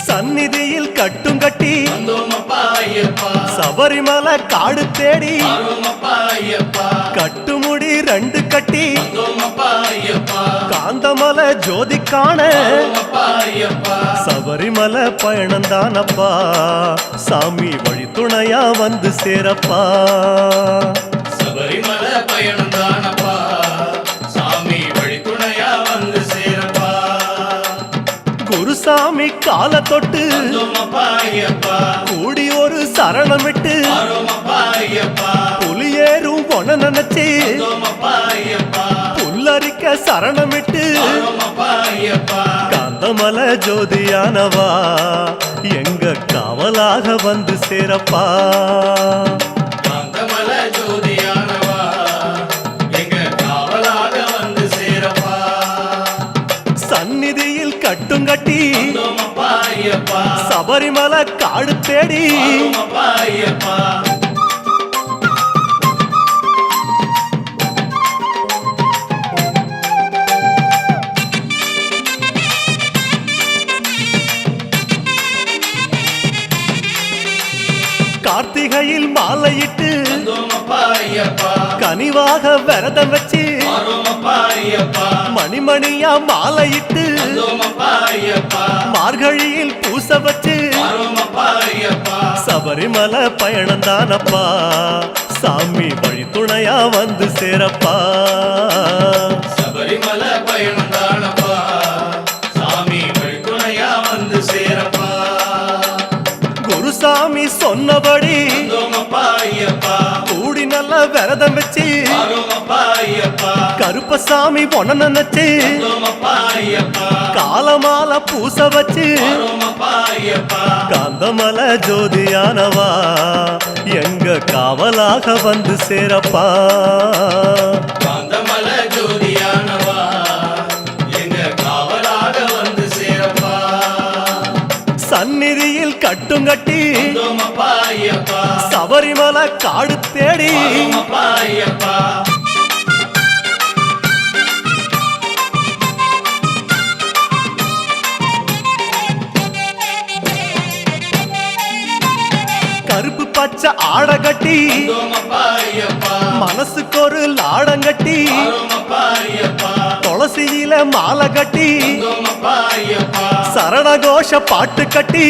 [SPEAKER 5] சந்நிதியில் கட்டும் கட்டி சபரிமலை காடு தேடி கட்டுமுடி 2 கட்டி காந்தமலை ஜோதி காண சபரிமலை பயணந்தானப்பா, சாமி வழி துணையா வந்து சேரப்பா.
[SPEAKER 2] சபரிமலை பயணந்தானப்பா, சாமி வழி துணையா வந்து சேரப்பா.
[SPEAKER 5] குருசாமி கால தொட்டு கூடி ஒரு சரணமிட்டு புலியேறும் பொன நினைச்சு புல்லரிக்க சரணமிட்டு காந்தமலை ஜோதியானவா எங்க காவலாக வந்து சேரப்பா.
[SPEAKER 2] காந்தமலை ஜோதியானவா எங்க காவலாக வந்து சேரப்பா.
[SPEAKER 5] சந்நிதியில் கட்டும் கட்டி சபரிமலை காடு தேடி கார்த்திகையில் மாலையிட்டு கனிவாக விரதம் வச்சு மணிமணியா மாலையிட்டு மார்கழியில் பூச வச்சு சபரிமலை பயணந்தானப்பா, சாமி வழி துணையா வந்து சேரப்பா.
[SPEAKER 2] சபரிமலை பயணந்தானப்பா, சாமி வழி துணையா வந்து சேரப்பா.
[SPEAKER 5] குருசாமி சொன்னபடி கூடி நல்ல விரதம் வச்சு கருப்பசாமி பொண்ண நினைச்சு காலமால பூச வச்சு காந்தமலை ஜோதியானவா எங்க காவலாக வந்து சேரப்பா.
[SPEAKER 2] காந்தமலை ஜோதியானவா எங்க காவலாக வந்து சேரப்பா.
[SPEAKER 5] சந்நிதியில் கட்டும் கட்டி சபரிமலை காடு தேடி கருப்பு பச்சை ஆட கட்டி மனசுக்கு ஒரு லாடங்கட்டி துளசியில மாலை கட்டி சரணகோஷ பாட்டு கட்டி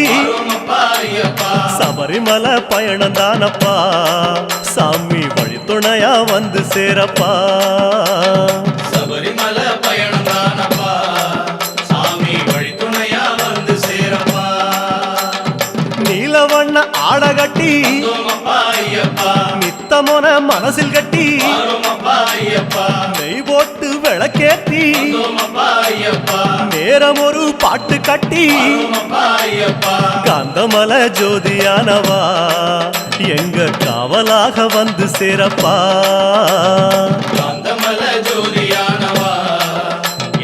[SPEAKER 5] சபரிமலை பயணந்தானப்பா, சாமி வழி துணையா வந்து சேரப்பா.
[SPEAKER 2] சபரிமலை பயணந்தானப்பா, சாமி வழி துணையா வந்து சேரப்பா.
[SPEAKER 5] நீலவண்ண ஆட கட்டி நித்தமோன மனசில் கட்டி நெய் போட்டு விளக்கேத்தி நேரம் ஒரு பாட்டு கட்டி காந்தமலை ஜோதியானவா எங்க காவலாக வந்து சேரப்பா.
[SPEAKER 2] காந்தமல ஜோதியானவா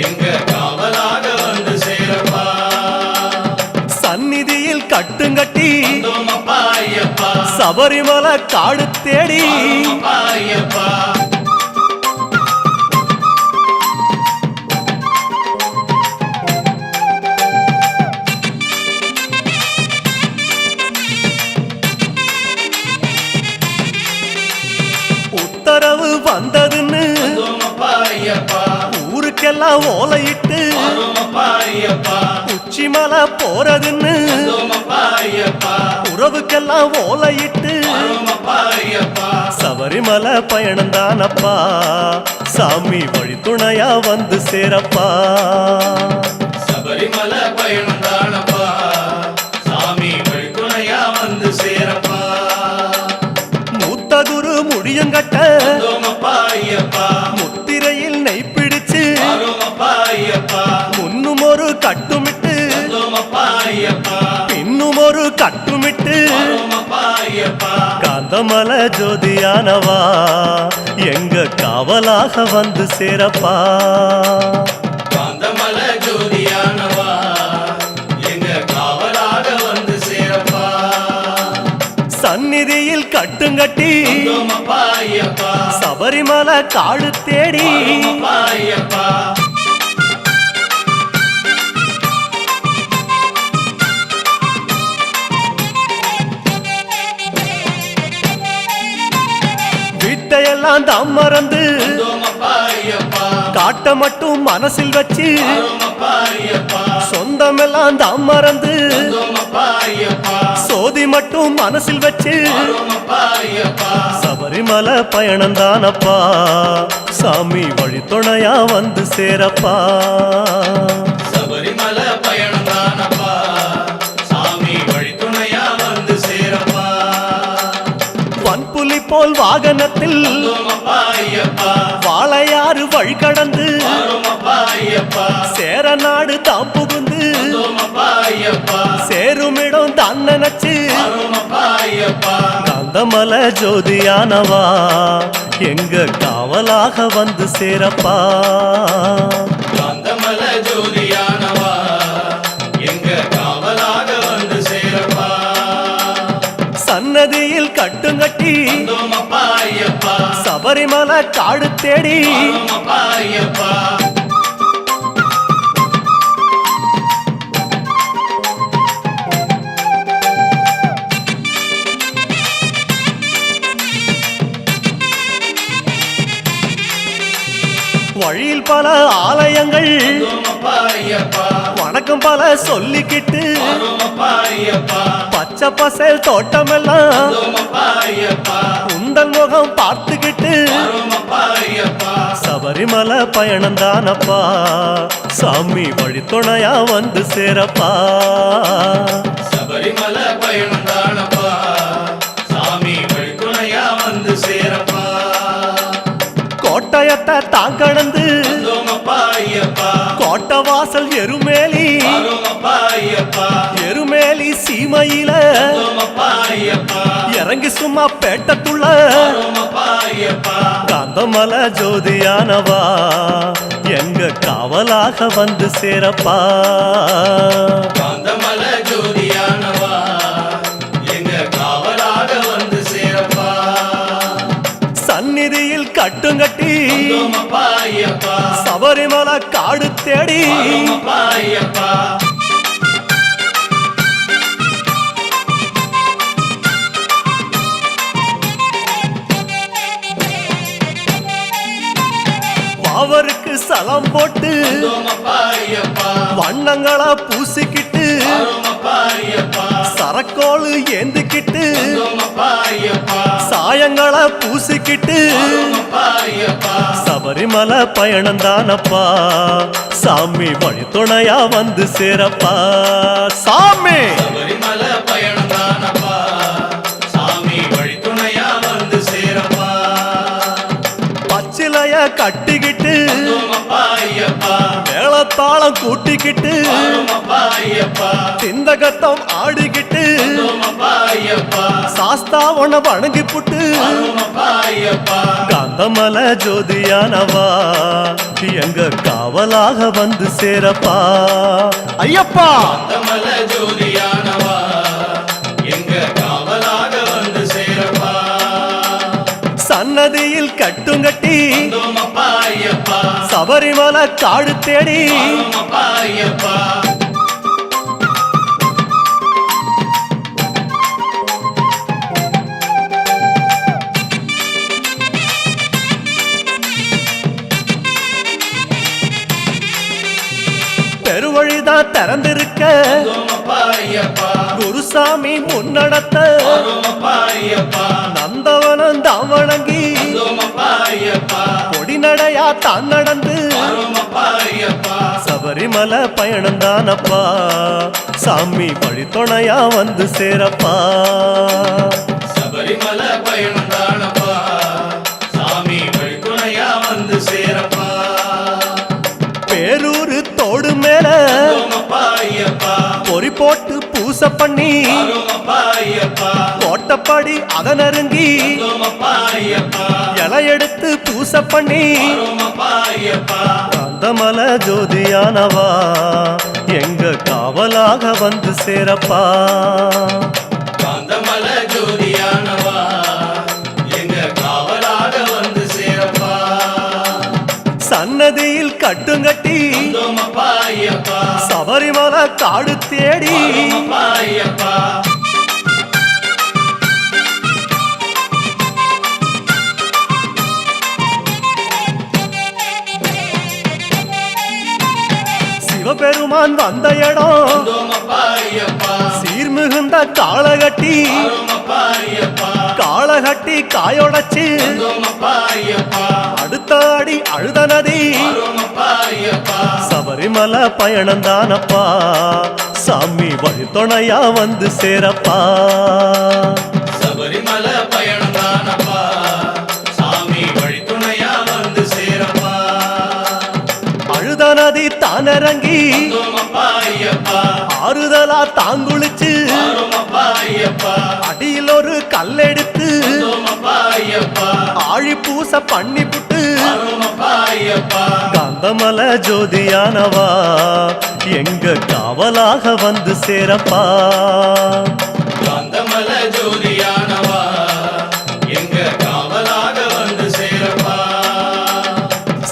[SPEAKER 2] எங்க காவலாக வந்து சேரப்பா.
[SPEAKER 5] சந்நிதியில் கட்டுங்கட்டி
[SPEAKER 2] வந்தோமப்பா ஐயப்பா,
[SPEAKER 5] சபரிமலை காடு தேடி
[SPEAKER 2] வந்தோமப்பா ஐயப்பா.
[SPEAKER 5] உத்தரவு வந்ததுன்னு
[SPEAKER 2] வந்தோமப்பா ஐயப்பா,
[SPEAKER 5] ஊருக்கெல்லாம் ஓலையிட்டு
[SPEAKER 2] வந்தோமப்பா ஐயப்பா,
[SPEAKER 5] உச்சிமலை போறதுன்னு
[SPEAKER 2] வந்தோமப்பா ஐயப்பா,
[SPEAKER 5] உறவுக்கெல்லாம் ஓலையிட்டு
[SPEAKER 2] வந்தோமப்பா ஐயப்பா.
[SPEAKER 5] சபரிமலை பயணம் தானப்பா, சாமி வழி துணையா வந்து சேரப்பா.
[SPEAKER 2] சபரிமலை பயணம் தானப்பா, சாமி வழித்துணையா வந்து சேரப்பா.
[SPEAKER 5] மூத்த குரு முடியுங்கட்ட
[SPEAKER 2] வந்தோமப்பா ஐயப்பா,
[SPEAKER 5] முத்திரையில் நெய் பிடிச்சு
[SPEAKER 2] வந்தோமப்பா ஐயப்பா,
[SPEAKER 5] முன்னும் ஒரு கட்டுமிட்டு
[SPEAKER 2] வந்தோமப்பா ஐயப்பா,
[SPEAKER 5] பின்னும் ஒரு கட்டுமிட்டு
[SPEAKER 2] வந்தோமப்பா ஐயப்பா.
[SPEAKER 5] காந்தமல ஜோதியானவா எங்க காவலாக வந்து சேரப்பா.
[SPEAKER 2] காந்தமல ஜோதியானவா எங்க காவலாக வந்து சேரப்பா.
[SPEAKER 5] சந்நிதியில் கட்டுங்கட்டி
[SPEAKER 2] வந்தோமப்பா ஐயப்பா,
[SPEAKER 5] சபரிமலை காடு தேடி
[SPEAKER 2] வந்தோமப்பா ஐயப்பா.
[SPEAKER 5] வீட்டையெல்லாம் தாம் மறந்து
[SPEAKER 2] வந்தோமப்பா ஐயப்பா,
[SPEAKER 5] காட்ட மட்டும் மனசில் வச்சு
[SPEAKER 2] வந்தோமப்பா ஐயப்பா,
[SPEAKER 5] சொந்தமெல்லாம் தாம் மறந்து
[SPEAKER 2] வந்தோமப்பா ஐயப்பா,
[SPEAKER 5] சோதி மட்டும் மனசில் வச்சு
[SPEAKER 2] வந்தோமப்பா ஐயப்பா.
[SPEAKER 5] சபரிமலை பயணம் தானப்பா, சாமி வழி துணையா வந்து சேரப்பா.
[SPEAKER 2] சபரிமலை பயணம் தானப்பா, சாமி வழித்துணையா வந்து சேரப்பா.
[SPEAKER 5] வன்புலி போல் வாகனத்தில்
[SPEAKER 2] வந்தோமப்பா ஐயப்பா,
[SPEAKER 5] வாழையாறு வழி கடந்து
[SPEAKER 2] வந்தோமப்பா ஐயப்பா,
[SPEAKER 5] சேர நாடு தாம் புகுந்து
[SPEAKER 2] வந்தோமப்பா ஐயப்பா,
[SPEAKER 5] சேருமிடம் தான் நினைச்சு
[SPEAKER 2] வந்தோமப்பா ஐயப்பா.
[SPEAKER 5] காந்தமல ஜோதியானவா எங்க காவலாக வந்து சேரப்பா.
[SPEAKER 2] காந்தமல ஜோதியானவா எங்க காவலாக வந்து சேரப்பா.
[SPEAKER 5] சன்னதியில் கட்டுங்கட்டி
[SPEAKER 2] வந்தோமப்பா ஐயப்பா,
[SPEAKER 5] சபரிமலை காடு தேடி
[SPEAKER 2] வந்தோமப்பா ஐயப்பா.
[SPEAKER 5] வழியில் பல ஆலயங்கள்
[SPEAKER 2] வந்தோமப்பா ஐயப்பா,
[SPEAKER 5] வணக்கம் பல சொல்லிக்கிட்டு
[SPEAKER 2] வந்தோமப்பா ஐயப்பா,
[SPEAKER 5] பச்சை பசேல் தோட்டமெல்லாம்
[SPEAKER 2] வந்தோமப்பா ஐயப்பா,
[SPEAKER 5] உந்தன் முகம் பார்த்துக்கிட்டு
[SPEAKER 2] வந்தோமப்பா ஐயப்பா.
[SPEAKER 5] சபரிமலை பயணம் தானப்பா, சாமி வழி துணையா வந்து சேரப்பா.
[SPEAKER 2] சபரிமலை பயணம் தானப்பா, சாமி வழித்துணையா வந்து சேரப்பா.
[SPEAKER 5] கோட்டயத்தை தான் கடந்து
[SPEAKER 2] வந்தோமப்பா ஐயப்பா,
[SPEAKER 5] கோட்டை வாசல் எருமேலி
[SPEAKER 2] வந்தோமப்பா ஐயப்பா,
[SPEAKER 5] எருமேலி சீமையில
[SPEAKER 2] வந்தோமப்பா ஐயப்பா,
[SPEAKER 5] இறங்கி சும்மா பேட்டத்துள்ள
[SPEAKER 2] வந்தோமப்பா ஐயப்பா.
[SPEAKER 5] காந்தமல ஜோதியானவா எங்க காவலாக வந்து சேரப்பா.
[SPEAKER 2] காந்தமல ஜோதியானவா எங்க காவலாக வந்து சேரப்பா.
[SPEAKER 5] சந்நிதியில் கட்டுங்கட்டி
[SPEAKER 2] வந்தோமப்பா ஐயப்பா,
[SPEAKER 5] சபரிமலை காடு தேடி
[SPEAKER 2] வந்தோமப்பா ஐயப்பா.
[SPEAKER 5] அவருக்கு சலம் போட்டு
[SPEAKER 2] வந்தோமப்பா ஐயப்பா,
[SPEAKER 5] வண்ணங்களா பூசிக்கிட்டு
[SPEAKER 2] வந்தோமப்பா ஐயப்பா,
[SPEAKER 5] சரக்கோளு ஏந்திக்கிட்டு
[SPEAKER 2] வந்தோமப்பா ஐயப்பா,
[SPEAKER 5] சாயங்களா பூசிக்கிட்டு
[SPEAKER 2] வந்தோமப்பா ஐயப்பா.
[SPEAKER 5] சபரிமலை பயணம் தானப்பா, சாமி வழி துணையா வந்து சேரப்பா. சாமி
[SPEAKER 2] சபரிமலை பயணம் தானப்பா, சாமி வழித்துணையா வந்து சேரப்பா.
[SPEAKER 5] பச்சிலைய கட்டிக்கிட்டு
[SPEAKER 2] வந்தோமப்பா ஐயப்பா,
[SPEAKER 5] மேள மேளத்தாளம் கூட்டிக்கிட்டு
[SPEAKER 2] வந்தோமப்பா ஐயப்பா
[SPEAKER 5] சிந்தகத்தம் ஆடிக்கிட்டு
[SPEAKER 2] வந்தோமப்பா ஐயப்பா
[SPEAKER 5] சாஸ்தா உன வணங்கி புட்டு
[SPEAKER 2] வந்தோமப்பா ஐயப்பா
[SPEAKER 5] காந்தமல ஜோதியானவா எங்க காவலாக வந்து சேரப்பா ஐயப்பா
[SPEAKER 2] காந்தமல ஜோதியானவா எங்க காவலாக வந்து சேரப்பா
[SPEAKER 5] சன்னதியில் கட்டுங்கட்டி
[SPEAKER 2] வந்தோமப்பா ஐயப்பா
[SPEAKER 5] சபரிமலை காடு தேடி
[SPEAKER 2] வந்தோமப்பா ஐயப்பா
[SPEAKER 5] பெருவழிதான் திறந்திருக்க
[SPEAKER 2] வந்தோமப்பா ஐயப்பா
[SPEAKER 5] குருசாமி முன்னடத்த
[SPEAKER 2] வந்தோமப்பா ஐயப்பா
[SPEAKER 5] நந்தவனம் தான் வணங்கி
[SPEAKER 2] வந்தோமப்பா ஐயப்பா
[SPEAKER 5] பொடிநடையா தான் நடந்து
[SPEAKER 2] வந்தோமப்பா ஐயப்பா
[SPEAKER 5] சபரிமலை பயணம் தானப்பா சாமி வழித்துணையா வந்து சேரப்பா
[SPEAKER 2] சபரிமலை பயணம் தானப்பா சாமி வழித்துணையா வந்து சேரப்பா
[SPEAKER 5] பேரூரு தோடு மேல
[SPEAKER 2] வந்தோமப்பா ஐயப்பா
[SPEAKER 5] பொறி போட்டு பூச பண்ணி
[SPEAKER 2] வந்தோமப்பா ஐயப்பா
[SPEAKER 5] கோட்டப்படி அத நெருங்கி
[SPEAKER 2] வந்தோமப்பா ஐயப்பா
[SPEAKER 5] இலை எடுத்து பூச பண்ணி
[SPEAKER 2] வந்தோமப்பா ஐயப்பா
[SPEAKER 5] காந்தமல ஜோதியானவா எங்க காவலாக வந்து சேரப்பா
[SPEAKER 2] காந்தமல ஜோதியானவா எங்க காவலாக வந்து சேரப்பா
[SPEAKER 5] சன்னதியில் கட்டுங்கட்டி
[SPEAKER 2] வந்தோமப்பா ஐயப்பா
[SPEAKER 5] சபரிமலை காடு தேடி
[SPEAKER 2] வந்தோமப்பா ஐயப்பா
[SPEAKER 5] சிவபெருமான் வந்த இடம்
[SPEAKER 2] வந்தோமப்பா ஐயப்பா
[SPEAKER 5] சீர்மிகுந்த காளகட்டி
[SPEAKER 2] வந்தோமப்பா ஐயப்பா
[SPEAKER 5] காளகட்டி காயொடச்சு
[SPEAKER 2] வந்தோமப்பா ஐயப்பா
[SPEAKER 5] அடுத்த அடி அழுத நதி
[SPEAKER 2] வந்தோமப்பா ஐயப்பா
[SPEAKER 5] சபரிமலை பயணம் தானப்பா சாமி வழித்துணையா வந்து சேரப்பா
[SPEAKER 2] சபரிமலை பயணம் தானப்பா சாமி வழித்துணையா வந்து சேரப்பா
[SPEAKER 5] அழுத நதி தானிறங்கி
[SPEAKER 2] வந்தோமப்பா ஐயப்பா
[SPEAKER 5] ஆறுதலா தாங்குளிச்சு
[SPEAKER 2] வந்தோமப்பா ஐயப்பா
[SPEAKER 5] அடியில் ஒரு கல்லெடுத்து
[SPEAKER 2] வந்தோமப்பா ஐயப்பா
[SPEAKER 5] ஆழி பூச பண்ணி புட்டு
[SPEAKER 2] வந்தோமப்பா ஐயப்பா
[SPEAKER 5] காந்தமல ஜோதியானவா எங்க காவலாக வந்து சேரப்பா
[SPEAKER 2] காந்தமல ஜோதியானவா எங்க காவலாக வந்து சேரப்பா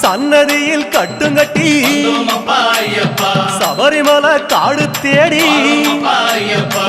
[SPEAKER 5] சன்னதியில் கட்டுங்கட்டி
[SPEAKER 2] வந்தோமப்பா ஐயப்பா
[SPEAKER 5] சபரிமலை காடு தேடி
[SPEAKER 2] வந்தோமப்பா ஐயப்பா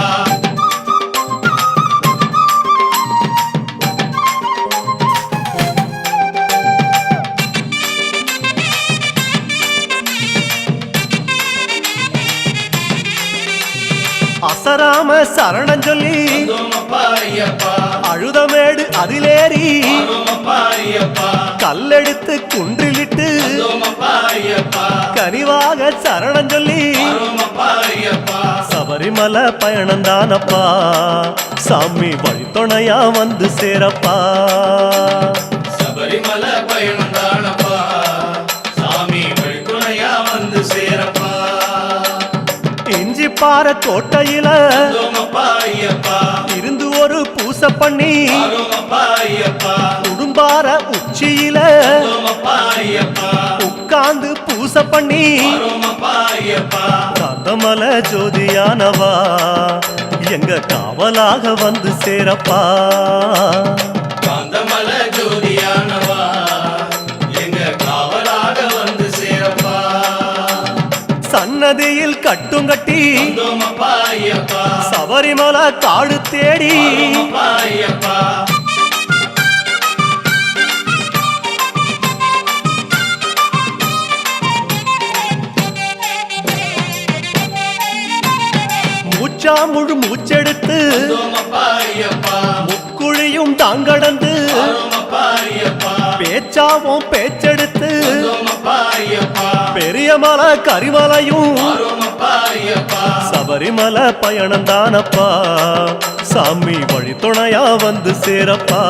[SPEAKER 5] அசராம சரணம் சொல்லி
[SPEAKER 2] வந்தோமப்பா ஐயப்பா
[SPEAKER 5] அழுதமேடு அதிலேறி
[SPEAKER 2] வந்தோமப்பா ஐயப்பா
[SPEAKER 5] கல்லெடுத்து குன்றிலிட்டு
[SPEAKER 2] வந்தோமப்பா ஐயப்பா
[SPEAKER 5] கனிவாக சரணம் சொல்லி
[SPEAKER 2] வந்தோமப்பா ஐயப்பா
[SPEAKER 5] சபரிமலை பயணம் தானப்பா சாமி வழித்துணையா வந்து சேரப்பா
[SPEAKER 2] சபரிமலை பயணம் தானப்பா சாமி வழித்துணையா வந்து சேரப்பா
[SPEAKER 5] இஞ்சி பாற கோட்டையில
[SPEAKER 2] வந்தோமப்பா ஐயப்பா
[SPEAKER 5] இருந்து ஒரு பூச பண்ணி
[SPEAKER 2] வந்தோமப்பா ஐயப்பா
[SPEAKER 5] உடும்பார உச்சியில
[SPEAKER 2] வந்தோமப்பா ஐயப்பா
[SPEAKER 5] உட்கார்ந்து பூச பண்ணி
[SPEAKER 2] வந்தோமப்பா ஐயப்பா
[SPEAKER 5] காந்தமல ஜோதியானவா எங்க காவலாக வந்து சேரப்பா
[SPEAKER 2] காந்தமல ஜோதியானவா எங்க காவலாக வந்து சேரப்பா
[SPEAKER 5] சன்னதியில் கட்டுங்கட்டி
[SPEAKER 2] வந்தோமப்பா ஐயப்பா
[SPEAKER 5] சபரிமலை காடு தேடி
[SPEAKER 2] வந்தோமப்பா ஐயப்பா
[SPEAKER 5] மூச்சா முழு மூச்செடுத்து
[SPEAKER 2] வந்தோமப்பா ஐயப்பா
[SPEAKER 5] முக்குழியும் தாங்கடந்து
[SPEAKER 2] வந்தோமப்பா ஐயப்பா
[SPEAKER 5] பேச்சாவும் பேச்செடுத்து
[SPEAKER 2] வந்தோமப்பா ஐயப்பா
[SPEAKER 5] பெரிய மலை கரிமலையும்
[SPEAKER 2] வந்தோமப்பா ஐயப்பா
[SPEAKER 5] சபரிமலை பயணம் தானப்பா சாமி வழித்துணையா வந்து சேரப்பா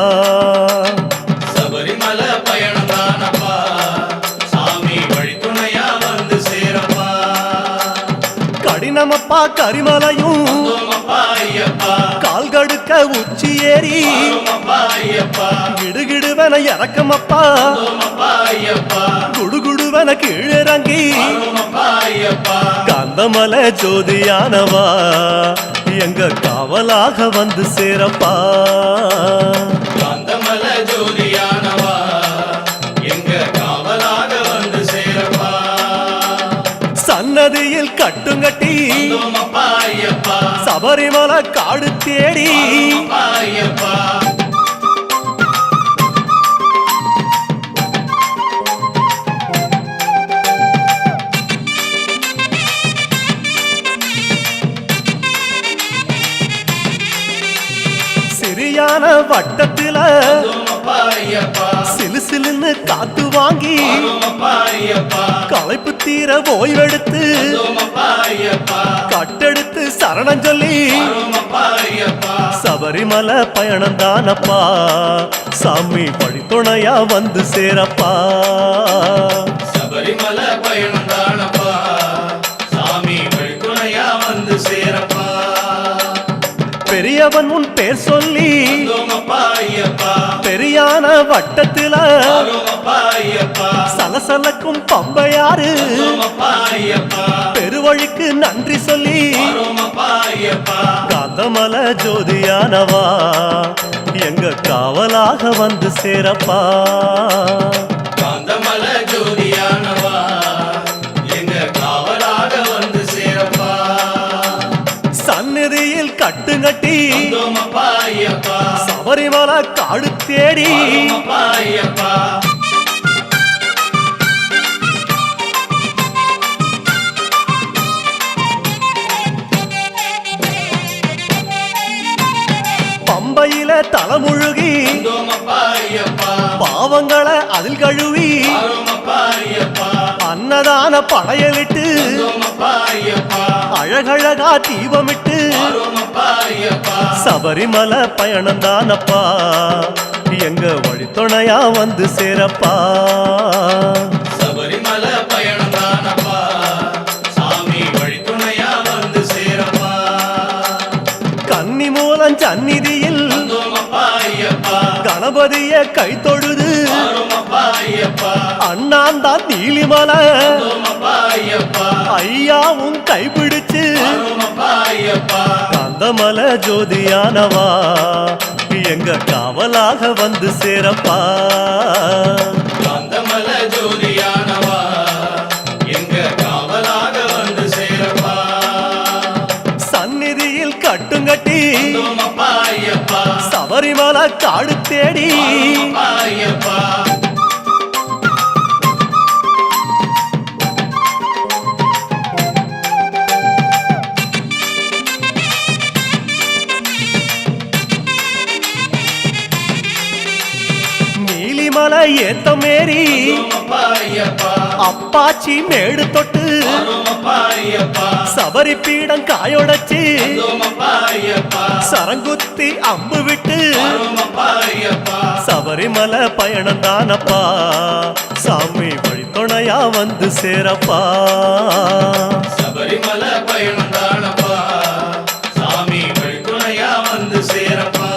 [SPEAKER 2] சபரிமலை பயணம் தானப்பா சாமி வழித்துணையா வந்து சேரப்பா
[SPEAKER 5] ஏற்றமப்பா கரிமலையும்
[SPEAKER 2] வந்தோமப்பா ஐயப்பா
[SPEAKER 5] கால் கடுக்க உச்சி ஏறி
[SPEAKER 2] வரோமப்பா ஐயப்பா
[SPEAKER 5] கிடுகிடுவன இறக்கமப்பா
[SPEAKER 2] வந்தோமப்பா ஐயப்பா
[SPEAKER 5] குடுகுடுவன கீழிறங்கி
[SPEAKER 2] வரோமப்பா ஐயப்பா
[SPEAKER 5] காந்தமலை ஜோதியானவா எங்க காவலாக வந்து சேரப்பா
[SPEAKER 2] காந்தமல ஜோதியானவா எங்க காவலாக வந்து சேரப்பா
[SPEAKER 5] சன்னதியில் கட்டுங்கட்டி
[SPEAKER 2] வந்தோமப்பா ஐயப்பா
[SPEAKER 5] சபரிமலை காடு தேடி
[SPEAKER 2] வரோமப்பா ஐயப்பா
[SPEAKER 5] சிறியான வட்டத்தில
[SPEAKER 2] வந்தோமப்பா ஐயப்பா
[SPEAKER 5] சிலு சிலுன்னு காத்து வாங்கி
[SPEAKER 2] வரோமப்பா ஐயப்பா
[SPEAKER 5] களைப்பு தீர ஓய்வெடுத்து
[SPEAKER 2] வந்தோமப்பா ஐயப்பா
[SPEAKER 5] கட்டெடுத்து சரணம் சொல்லி
[SPEAKER 2] வரோமப்பா ஐயப்பா
[SPEAKER 5] சபரிமலை பயணம் தானப்பா சாமி வழித்துணையா வந்து சேரப்பா
[SPEAKER 2] சபரிமல பயணம் தானப்பா சாமி வழித்துணையா வந்து சேரப்பா
[SPEAKER 5] பெரியவன் உன் பேர் சொல்லி
[SPEAKER 2] வந்தோமப்பா ஐயப்பா
[SPEAKER 5] பெரியான வட்டத்தில
[SPEAKER 2] வரோமப்பா ஐயப்பா
[SPEAKER 5] சலசலக்கும் பம்பையாறு
[SPEAKER 2] வந்தோமப்பா ஐயப்பா
[SPEAKER 5] பெருவழிக்கு நன்றி சொல்லி
[SPEAKER 2] வரோமப்பா ஐயப்பா
[SPEAKER 5] காந்தமலை ஜோதியானவா எங்க காவலாக வந்து சேரப்பா
[SPEAKER 2] காந்தமல ஜோதியானவா எங்க காவலாக வந்து சேரப்பா
[SPEAKER 5] சந்நிதியில் கட்டுங்கட்டி
[SPEAKER 2] வந்தோமப்பா ஐயப்பா
[SPEAKER 5] சபரிமலை காடு தேடி
[SPEAKER 2] வரோமப்பா ஐயப்பா
[SPEAKER 5] பம்பையில தலைமுழுகி
[SPEAKER 2] வந்தோமப்பா ஐயப்பா
[SPEAKER 5] பாவங்களை அதில் கழுவி
[SPEAKER 2] வரோமப்பா ஐயப்பா
[SPEAKER 5] அன்னதான படையலிட்டு
[SPEAKER 2] வந்தோமப்பா ஐயப்பா
[SPEAKER 5] அழகழகா தீபமிட்டு
[SPEAKER 2] வரோமப்பா ஐயப்பா
[SPEAKER 5] சபரிமலை பயணம் தானப்பா எங்க வழித்துணையா வந்து சேரப்பா
[SPEAKER 2] சபரிமல பயணம் தானப்பா சாமி வழித்துணையா வந்து சேரப்பா
[SPEAKER 5] கன்னி மூலம் சந்நிதியில்
[SPEAKER 2] வந்தோமப்பா ஐயப்பா
[SPEAKER 5] கணபதிய கை தொழுது
[SPEAKER 2] வரோமப்பா ஐயப்பா
[SPEAKER 5] அண்ணாந்தான் நீலிமலை
[SPEAKER 2] வந்தோமப்பா ஐயப்பா
[SPEAKER 5] ஐயாவும் கைப்பிடிச்சு
[SPEAKER 2] வரோமப்பா ஐயப்பா
[SPEAKER 5] காந்தமலை ஜோதியானவா எங்க காவலாக வந்து சேரப்பா
[SPEAKER 2] காந்தமல ஜோதியானவா எங்க காவலாக வந்து சேரப்பா
[SPEAKER 5] சந்நிதியில் கட்டுங்கட்டி
[SPEAKER 2] வந்தோமப்பா ஐயப்பா
[SPEAKER 5] சபரிமலை காடு தேடி
[SPEAKER 2] வரோமப்பா ஐயப்பா
[SPEAKER 5] நீலிமலை ஏத்த மேரி
[SPEAKER 2] வரோமப்பா ஐயப்பா
[SPEAKER 5] அப்பாச்சி மேடு தொட்டு
[SPEAKER 2] வரோமப்பா ஐயப்பா
[SPEAKER 5] சபரி பீடம் காயொடச்சு
[SPEAKER 2] வந்தோமப்பா ஐயப்பா
[SPEAKER 5] சரங்குத்தி அம்பு விட்டு
[SPEAKER 2] வரோமப்பா ஐயப்பா
[SPEAKER 5] சபரிமலை பயணம் தானப்பா சாமி வழித்துணையா வந்து சேரப்பா
[SPEAKER 2] சபரிமல பயணம் தானப்பா சாமி வழித்துணையா வந்து சேரப்பா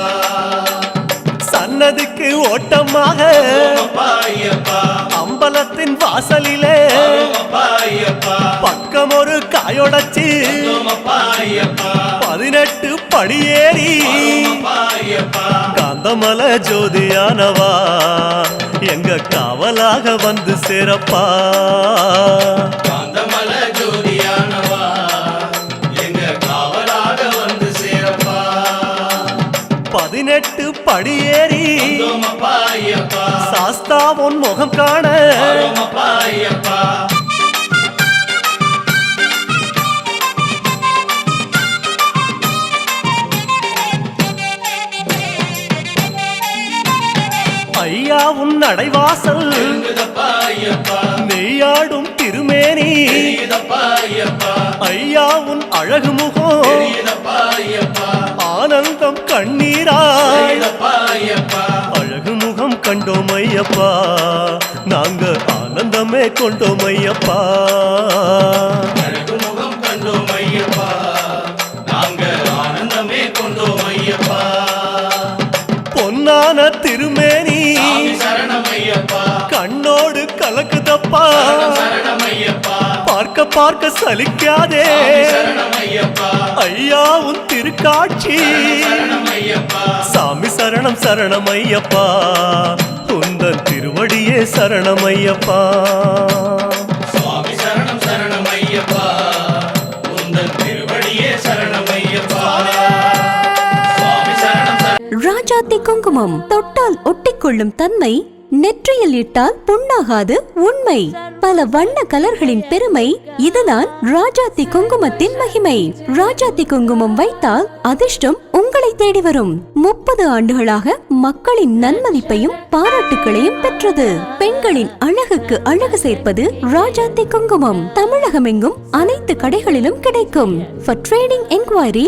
[SPEAKER 5] சன்னதிக்கு ஓட்டமாக
[SPEAKER 2] வரோமப்பா ஐயப்பா
[SPEAKER 5] அம்பலத்தின் வாசலிலே
[SPEAKER 2] வரோமப்பா ஐயப்பா
[SPEAKER 5] பக்கம் ஒரு காயொடச்சு
[SPEAKER 2] வந்தோமப்பா ஐயப்பா
[SPEAKER 5] 18 படியேறி
[SPEAKER 2] வரோமப்பா ஐயப்பா
[SPEAKER 5] காந்தமலை ஜோதியானவா எங்க காவலாக வந்து சேரப்பா
[SPEAKER 2] காந்தமல ஜோதியானவா எங்க காவலாக வந்து சேரப்பா
[SPEAKER 5] 18 படியேறி
[SPEAKER 2] வந்தோமப்பா ஐயப்பா
[SPEAKER 5] சாஸ்தாவுன் முகம் காண
[SPEAKER 2] வரோமப்பா ஐயப்பா
[SPEAKER 5] ஐயா உன் நடைவாசல்
[SPEAKER 2] நெருங்குதப்பா ஐயப்பா
[SPEAKER 5] நெய்யாடும் திருமேனி
[SPEAKER 2] தெரியுதப்பா ஐயப்பா
[SPEAKER 5] ஐயா உன் அழகு முகம்
[SPEAKER 2] தெரியுதப்பா ஐயப்பா
[SPEAKER 5] ஆனந்தம் கண்ணீராய்
[SPEAKER 2] தெரியுதப்பா ஐயப்பா
[SPEAKER 5] அழகு முகம் கண்டோம் ஐயப்பா நாங்க ஆனந்தமே கொண்டோம் ஐயப்பா
[SPEAKER 2] அழகு முகம் கண்டோம் ஐயப்பா கொண்டோம் ஐயப்பா
[SPEAKER 5] பொன்னான திருமேனி
[SPEAKER 2] சாமி சரணம் ஐயப்பா
[SPEAKER 5] கண்ணோடு கலக்குதப்பா
[SPEAKER 2] சரணம் ஐயப்பா
[SPEAKER 5] பார்க்க பார்க்க சலிக்காதே
[SPEAKER 2] சரணம் ஐயப்பா
[SPEAKER 5] ஐயா உன் திருக்காட்சி
[SPEAKER 2] சரணம் ஐயப்பா
[SPEAKER 5] சாமி சரணம் சரணம் ஐயப்பா உந்தன் திருவடியே சரணம் ஐயப்பா
[SPEAKER 2] சுவாமி சரணம் சரணம் ஐயப்பா உந்தன் திருவடியே சரணம் ஐயப்பா சுவாமி சரணம்
[SPEAKER 1] ராஜாத்தி குங்குமம் தொட்டால் ஒட்டிக்கொள்ளும் தன்மை, நெற்றியில் இட்டால் புண்ணாகாது உண்மை. பல வண்ண கலர்களின் பெருமை, இதுதான் ராஜாத்தி குங்குமத்தின் மகிமை. ராஜாத்தி குங்குமம் வைத்தால் அதிர்ஷ்டம் உங்களை தேடி வரும். 30 ஆண்டுகளாக மக்களின் நன்மதிப்பையும் பாராட்டுகளையும் பெற்றது. பெண்களின் அழகுக்கு அழகு சேர்ப்பது ராஜாத்தி குங்குமம். தமிழகமெங்கும் அனைத்து கடைகளிலும் கிடைக்கும். For trading enquiry